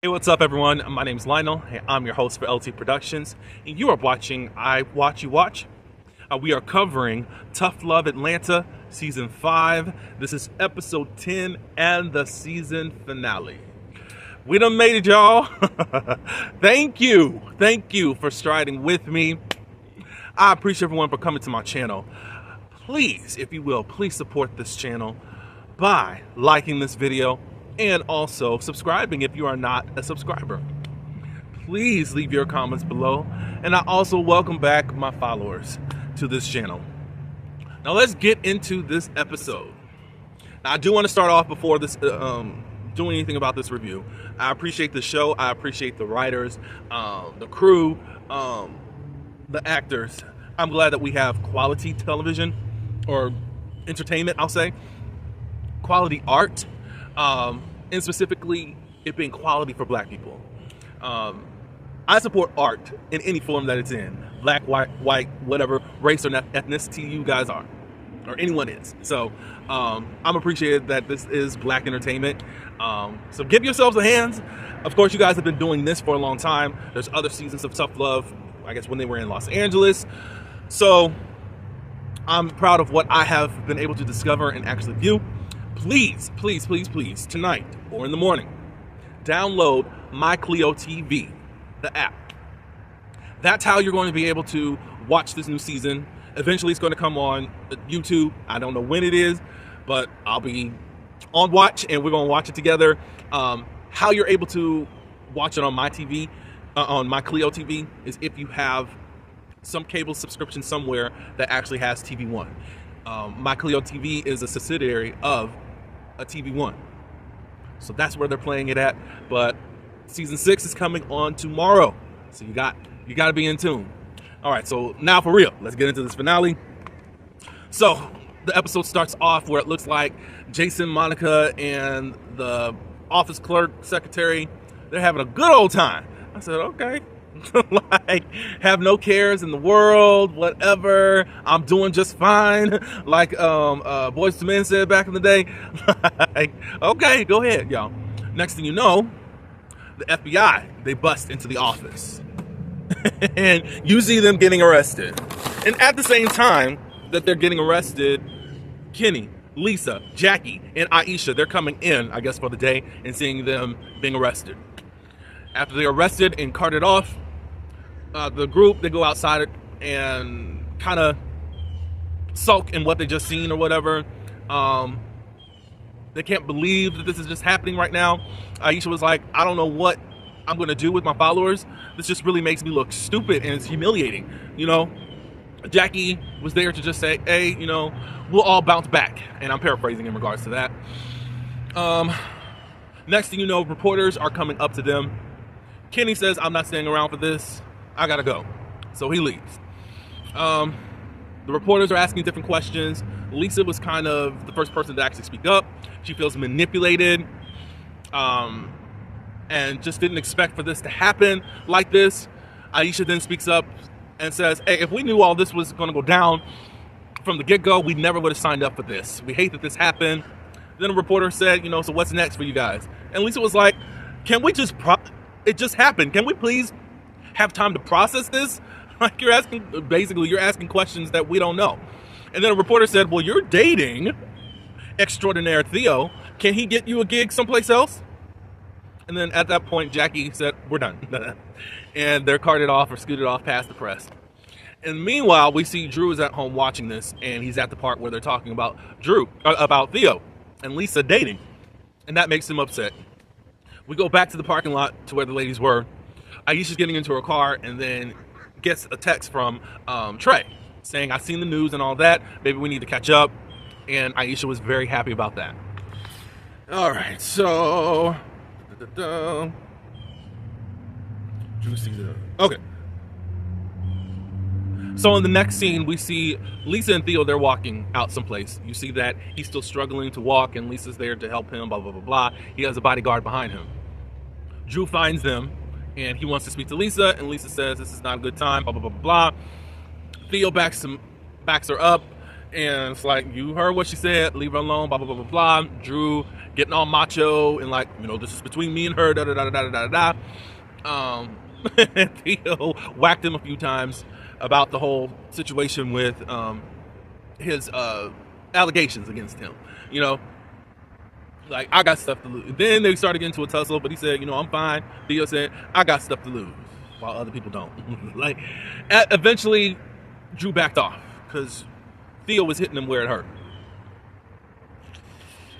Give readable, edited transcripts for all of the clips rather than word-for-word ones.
Hey, what's up, everyone? My name is Lionel, and I'm your host for LT Productions, and you are watching I Watch You Watch. We are covering Tough Love Atlanta Season 5. This is Episode 10 and the season finale. We done made it, y'all. Thank you. Thank you for striding with me. I appreciate everyone for coming to my channel. Please, if you will, please support this channel by liking this video and also subscribing if you are not a subscriber. Please leave your comments below, and I also welcome back my followers to this channel. Now let's get into this episode. Now, I do want to start off before this doing anything about this review. I appreciate the show. I appreciate the writers, the crew, the actors. I'm glad that we have quality television or entertainment, I'll say. Quality art. And specifically it being quality for black people. I support art in any form that it's in. Black, white, whatever race or ethnicity you guys are, or anyone is. So I'm appreciated that this is black entertainment. So give yourselves a hand. Of course, you guys have been doing this for a long time. There's other seasons of Tough Love, I guess when they were in Los Angeles. So I'm proud of what I have been able to discover and actually view. Please, please, please, please, tonight or in the morning, download My Clio TV, the app. That's how you're going to be able to watch this new season. Eventually, it's going to come on YouTube. I don't know when it is, but I'll be on watch, and we're going to watch it together. How you're able to watch it on my TV, on My Clio TV, is if you have some cable subscription somewhere that actually has TV One. My Clio TV is a subsidiary of a TV One, so that's where they're playing it at. But season 6 is coming on tomorrow, so you got to be in tune. All right, so now for real, let's get into this finale. So the episode starts off where it looks like Jason, Monica, and the office clerk secretary, they're having a good old time. I said, okay. Like, have no cares in the world, whatever, I'm doing just fine, like Boyz II Men said back in the day. Like, okay, go ahead, y'all. Next thing you know, the FBI, they bust into the office and you see them getting arrested, and at the same time that they're getting arrested, Kenny, Lisa, Jackie, and Aisha, they're coming in, I guess, for the day and seeing them being arrested. After they're arrested and carted off, the group, they go outside and kind of sulk in what they just seen or whatever. They can't believe that this is just happening right now. Aisha was like, I don't know what I'm going to do with my followers. This just really makes me look stupid, and it's humiliating. You know, Jackie was there to just say, hey, you know, we'll all bounce back. And I'm paraphrasing in regards to that. Next thing you know, reporters are coming up to them. Kenny says, I'm not staying around for this. I gotta go. So he leaves. The reporters are asking different questions. Lisa was kind of the first person to actually speak up. She feels manipulated, and just didn't expect for this to happen like this. Aisha then speaks up and says, hey, if we knew all this was gonna go down from the get-go, we never would have signed up for this. We hate that this happened. Then a reporter said, you know, so what's next for you guys? And Lisa was like, can we just it just happened. Can we please have time to process this? Like, you're asking questions that we don't know. And then a reporter said, well, you're dating extraordinaire Theo. Can he get you a gig someplace else? And then at that point, Jackie said, we're done. And they're carted off or scooted off past the press. And meanwhile, we see Drew is at home watching this, and he's at the part where they're talking about about Theo and Lisa dating. And that makes him upset. We go back to the parking lot to where the ladies were. Aisha's getting into her car and then gets a text from Trey saying, I've seen the news and all that. Maybe we need to catch up. And Aisha was very happy about that. All right, so okay. So in the next scene, we see Lisa and Theo, they're walking out someplace. You see that he's still struggling to walk, and Lisa's there to help him, blah, blah, blah, blah. He has a bodyguard behind him. Drew finds them, and he wants to speak to Lisa, and Lisa says, this is not a good time, blah, blah, blah, blah. Theo backs her up, and it's like, you heard what she said, leave her alone, blah, blah, blah, blah, blah. Drew getting all macho and like, this is between me and her, da da da da da da da. And Theo whacked him a few times about the whole situation with his allegations against him. Like, I got stuff to lose. Then they started getting into a tussle, but he said, I'm fine. Theo said, I got stuff to lose, while other people don't. Like, eventually, Drew backed off because Theo was hitting him where it hurt.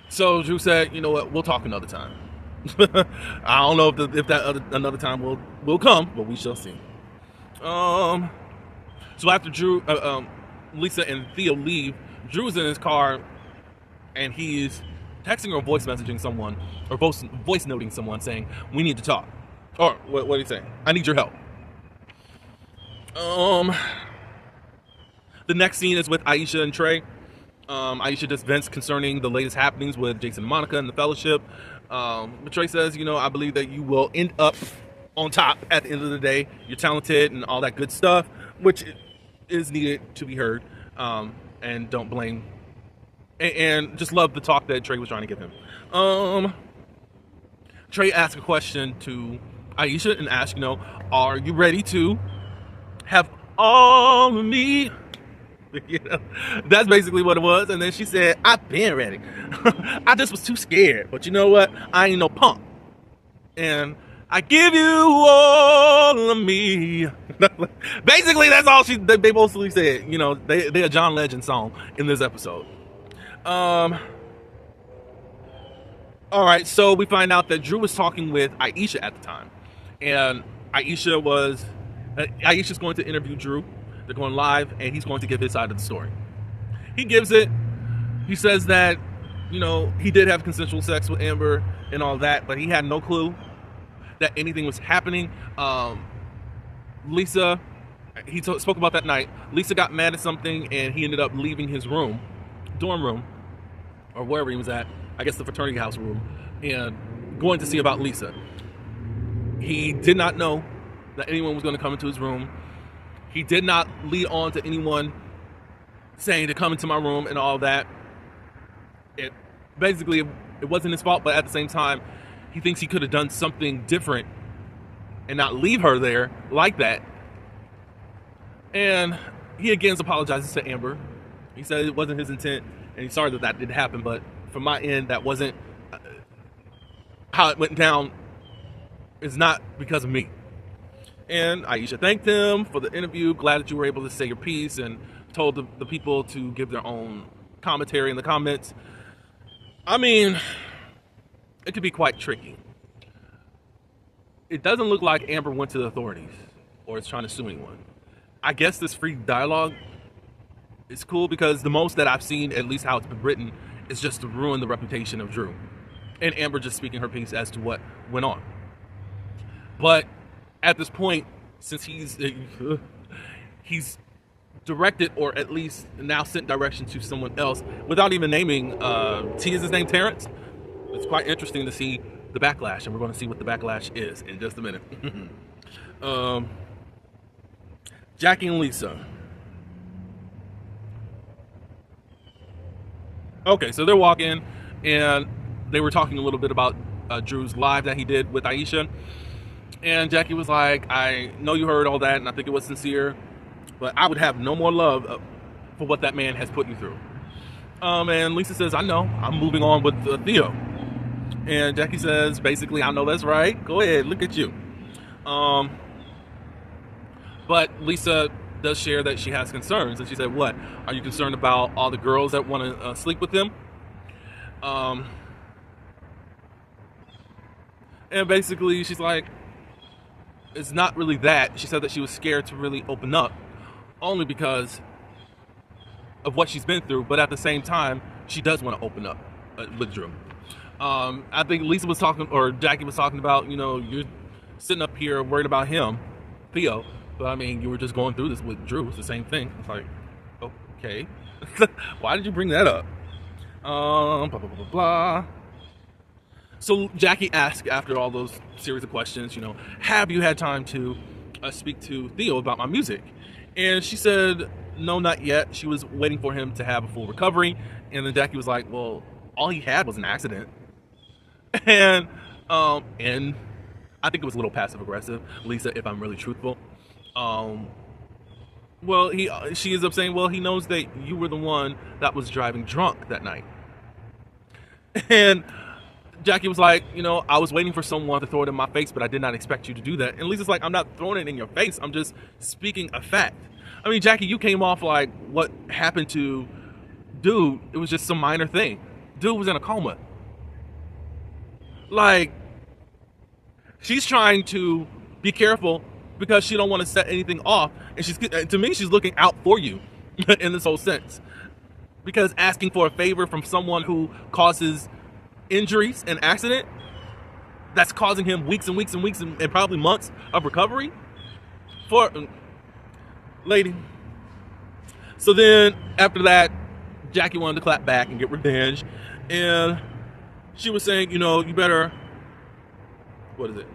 So Drew said, you know what, we'll talk another time. I don't know if that another time will come, but we shall see. So after Lisa and Theo leave, Drew's in his car, and he's texting or voice messaging someone, or voice noting someone saying, we need to talk. Or, what are you saying? I need your help. The next scene is with Aisha and Trey. Aisha just vents concerning the latest happenings with Jason and Monica and the Fellowship. But Trey says, I believe that you will end up on top at the end of the day. You're talented and all that good stuff, which is needed to be heard. And don't blame. And just love the talk that Trey was trying to give him. Trey asked a question to Aisha and asked, are you ready to have all of me? That's basically what it was. And then she said, I've been ready. I just was too scared. But you know what? I ain't no punk. And I give you all of me. Basically, that's all they mostly said. They a John Legend song in this episode. All right, so we find out that Drew was talking with Aisha at the time. And Aisha's going to interview Drew. They're going live, and he's going to give his side of the story. He gives it. He says that, he did have consensual sex with Amber and all that, but he had no clue that anything was happening. Lisa, he spoke about that night. Lisa got mad at something, and he ended up leaving his dorm room, or wherever he was at, I guess the fraternity house room, and going to see about Lisa. He did not know that anyone was going to come into his room. He did not lead on to anyone saying to come into my room and all that. It wasn't his fault, but at the same time, he thinks he could have done something different and not leave her there like that. And he again apologizes to Amber. He said it wasn't his intent, and he's sorry that did happen, but from my end, that wasn't how it went down. It's not because of me. And Aisha thanked him for the interview. Glad that you were able to say your piece, and told the people to give their own commentary in the comments. I mean, it could be quite tricky. It doesn't look like Amber went to the authorities or is trying to sue anyone. I guess this free dialogue is cool because the most that I've seen, at least how it's been written, is just to ruin the reputation of Drew. And Amber just speaking her piece as to what went on. But at this point, since he's directed, or at least now sent direction to someone else without even naming, is his name Terrence? It's quite interesting to see the backlash, and we're going to see what the backlash is in just a minute. Jackie and Lisa. Okay, so they're walking, and they were talking a little bit about Drew's live that he did with Aisha. And Jackie was like, I know you heard all that, and I think it was sincere, but I would have no more love for what that man has put you through. And Lisa says, I know, I'm moving on with Theo. And Jackie says, basically, I know that's right. Go ahead, look at you. But Lisa does share that she has concerns. And she said, what? Are you concerned about all the girls that want to sleep with him? And basically, she's like, it's not really that. She said that she was scared to really open up, only because of what she's been through. But at the same time, she does want to open up with Drew. I think Lisa was talking, or Jackie was talking about, you're sitting up here worried about him, Theo. But I mean, you were just going through this with Drew. It's the same thing. It's like, okay. Why did you bring that up? Blah, blah, blah, blah, blah. So Jackie asked, after all those series of questions, have you had time to speak to Theo about my music? And she said, no, not yet. She was waiting for him to have a full recovery. And then Jackie was like, well, all he had was an accident. And I think it was a little passive aggressive, Lisa, if I'm really truthful. Um, well, she ends up saying, well, he knows that you were the one that was driving drunk that night. And Jackie was like, I was waiting for someone to throw it in my face, but I did not expect you to do that. And Lisa's like, I'm not throwing it in your face. I'm just speaking a fact. I mean, Jackie, you came off like what happened to dude. It was just some minor thing. Dude was in a coma. Like, she's trying to be careful because she don't want to set anything off. And to me, she's looking out for you in this whole sense. Because asking for a favor from someone who causes injuries and accident, that's causing him weeks and weeks and weeks and probably months of recovery for lady. So then after that, Jackie wanted to clap back and get revenge, and she was saying, you better, what is it?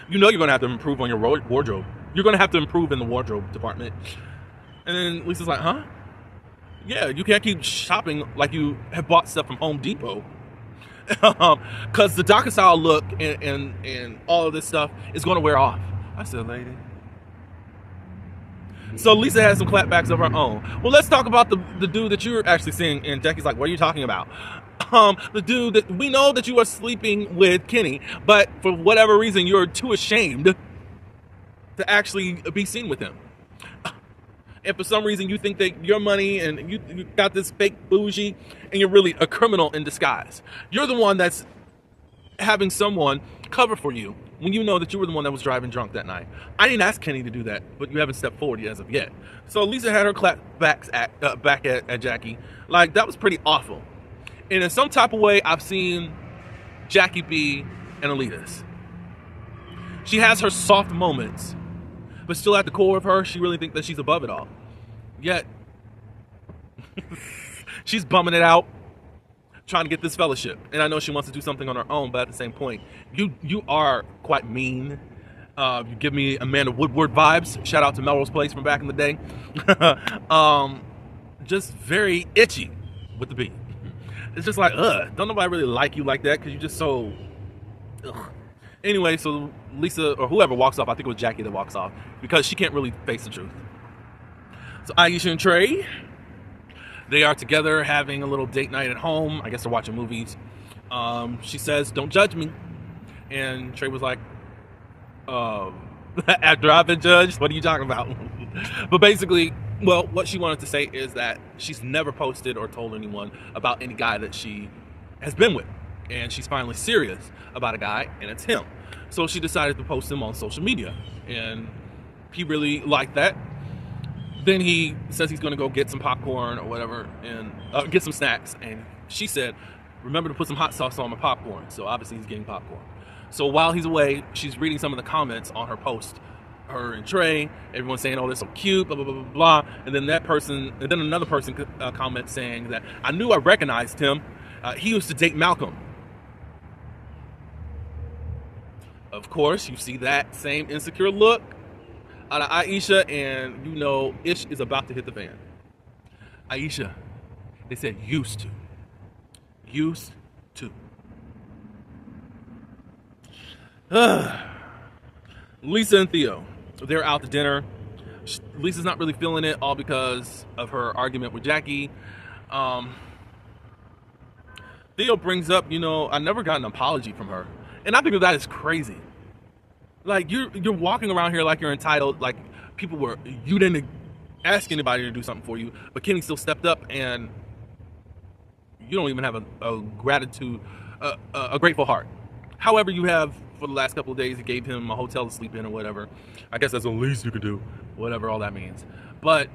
You're gonna have to improve on your wardrobe. You're gonna have to improve in the wardrobe department. And then Lisa's like, huh? Yeah, you can't keep shopping like you have bought stuff from Home Depot. Because the DACA style look and all of this stuff is going to wear off. I said, lady. So Lisa has some clapbacks of her own. Well, let's talk about the dude that you're actually seeing. And Jackie's like, what are you talking about? The dude that we know that you are sleeping with Kenny, but for whatever reason, you're too ashamed to actually be seen with him. And for some reason, you think that your money and you got this fake bougie and you're really a criminal in disguise. You're the one that's having someone cover for you when you know that you were the one that was driving drunk that night. I didn't ask Kenny to do that, but you haven't stepped forward as of yet. So Lisa had her clap back at Jackie. Like, that was pretty awful. And in some type of way, I've seen Jackie be an elitist. She has her soft moments, but still at the core of her, she really thinks that she's above it all. Yet, she's bumming it out, trying to get this fellowship. And I know she wants to do something on her own, but at the same point, you are quite mean. You give me Amanda Woodward vibes. Shout out to Melrose Place from back in the day. Just very itchy with the beat. It's just like, don't nobody really like you like that because you're just so, ugh. Anyway, so Lisa or whoever walks off, I think it was Jackie that walks off because she can't really face the truth. So Aisha and Trey, they are together having a little date night at home. I guess they're watching movies. She says, don't judge me. And Trey was like, after I've been judged, what are you talking about? But basically, well, what she wanted to say is that she's never posted or told anyone about any guy that she has been with. And she's finally serious about a guy, and it's him. So she decided to post him on social media, and he really liked that. Then he says he's going to go get some popcorn or whatever and get some snacks. And she said, remember to put some hot sauce on my popcorn. So obviously he's getting popcorn. So while he's away, she's reading some of the comments on her post. Her and Trey, everyone's saying, oh, they're so cute, blah, blah, blah, blah, blah. And then another person comments saying that I knew I recognized him. He used to date Malcolm. Of course, you see that same insecure look out of Aisha, and you know Ish is about to hit the fan. Aisha, they said used to. Used to. Lisa and Theo, they're out to dinner. Lisa's not really feeling it, all because of her argument with Jackie. Theo brings up, I never got an apology from her. And I think that is crazy. Like, you're walking around here like you're entitled, like you didn't ask anybody to do something for you, but Kenny still stepped up, and you don't even have a grateful heart. However, you have, for the last couple of days, you gave him a hotel to sleep in or whatever. I guess that's the least you could do, whatever all that means. But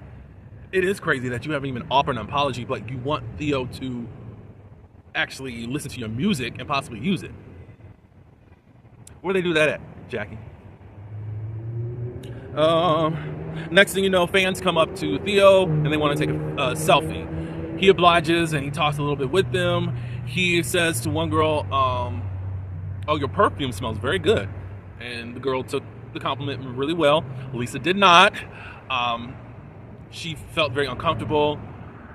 it is crazy that you haven't even offered an apology, but you want Theo to actually listen to your music and possibly use it. Where they do that at, Jackie? Next thing you know, fans come up to Theo and they want to take a selfie. He obliges and he talks a little bit with them. He says to one girl, oh, your perfume smells very good. And the girl took the compliment really well. Lisa did not. She felt very uncomfortable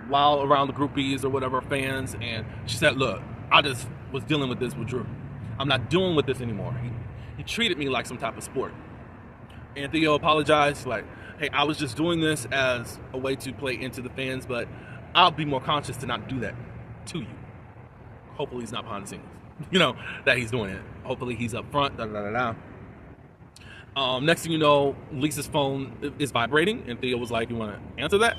while around the groupies or whatever, fans. And she said, look, I just was dealing with this with Drew. I'm not dealing with this anymore. He treated me like some type of sport. And Theo apologized, like, hey, I was just doing this as a way to play into the fans, but I'll be more conscious to not do that to you. Hopefully he's not behind the scenes, that he's doing it. Hopefully he's up front, next thing you know, Lisa's phone is vibrating, and Theo was like, you want to answer that?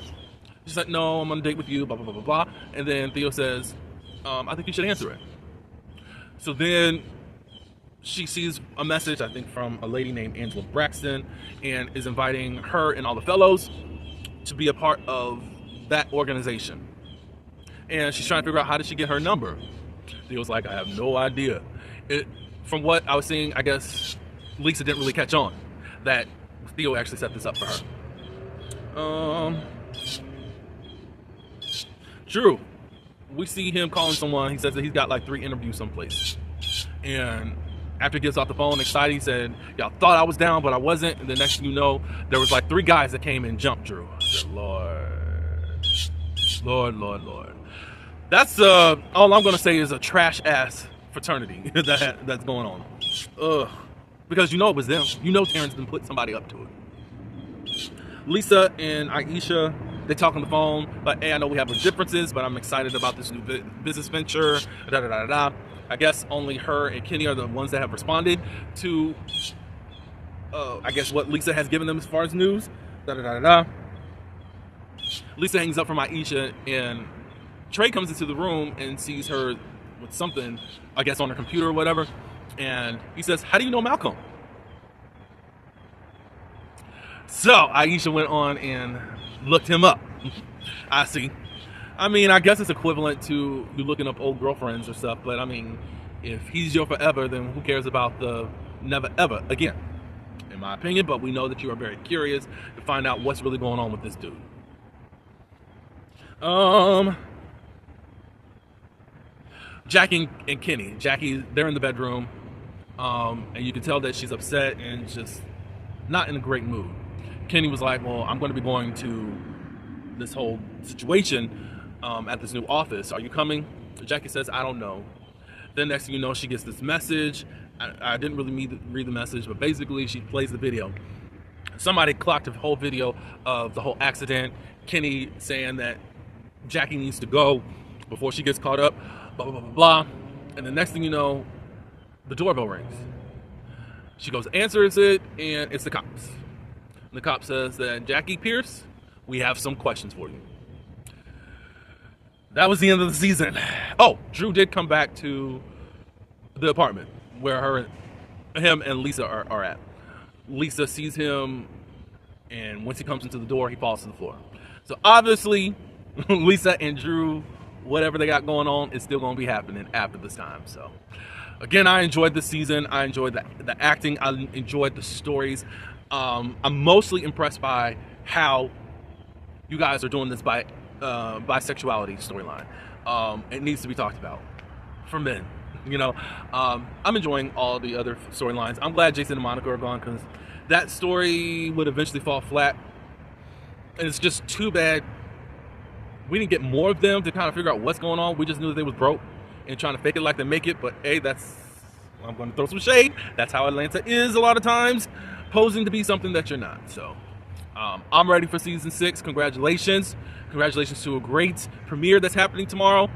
She's like, no, I'm on a date with you, blah, blah, blah, blah, blah. And then Theo says, I think you should answer it. So then she sees a message, I think, from a lady named Angela Braxton, and is inviting her and all the fellows to be a part of that organization. And she's trying to figure out, how did she get her number? Theo's like, I have no idea. From what I was seeing, I guess Lisa didn't really catch on that Theo actually set this up for her. Drew, we see him calling someone. He says that he's got like 3 interviews someplace. And after he gets off the phone excited, he said, y'all thought I was down, but I wasn't. And the next thing you know, there was like 3 guys that came and jumped Drew. I said, Lord. That's all I'm gonna say is a trash ass fraternity that's going on. Because it was them. Terrence didn't put somebody up to it. Lisa and Aisha, they talk on the phone, but hey, I know we have our differences, but I'm excited about this new business venture. I guess only her and Kenny are the ones that have responded to, I guess, what Lisa has given them as far as news. Lisa hangs up from Aisha, and Trey comes into the room and sees her with something, I guess, on her computer or whatever. And he says, how do you know Malcolm? So Aisha went on and looked him up. I see. I guess it's equivalent to you looking up old girlfriends or stuff, but if he's your forever, then who cares about the never ever again, in my opinion. But we know that you are very curious to find out what's really going on with this dude. Jackie and Kenny. Jackie, they're in the bedroom, and you can tell that she's upset and just not in a great mood. Kenny was like, well, I'm going to be going to this whole situation at this new office. Are you coming? Jackie says, I don't know. Then next thing you know, she gets this message. I didn't really read the message, but basically she plays the video. Somebody clocked a whole video of the whole accident. Kenny saying that Jackie needs to go before she gets caught up, blah, blah, blah, blah. And the next thing you know, the doorbell rings. She goes, answers it, and it's the cops. And the cop says that, Jackie Pierce, we have some questions for you. That was the end of the season. Oh, Drew did come back to the apartment where him and Lisa are at. Lisa sees him, and once he comes into the door, he falls to the floor. So obviously, Lisa and Drew, whatever they got going on, is still going to be happening after this time. So again, I enjoyed this season. I enjoyed the acting. I enjoyed the stories. I'm mostly impressed by how you guys are doing this bisexuality storyline. It needs to be talked about for men. I'm enjoying all the other storylines. I'm glad Jason and Monica are gone, because that story would eventually fall flat. And it's just too bad we didn't get more of them to kind of figure out what's going on. We just knew that they was broke and trying to fake it like they make it. But hey, I'm going to throw some shade. That's how Atlanta is a lot of times, posing to be something that you're not. So I'm ready for season 6. Congratulations to a great premiere that's happening tomorrow.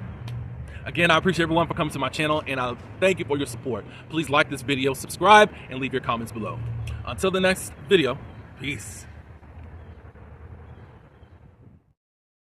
Again, I appreciate everyone for coming to my channel, and I thank you for your support. Please like this video, subscribe, and leave your comments below. Until the next video, peace.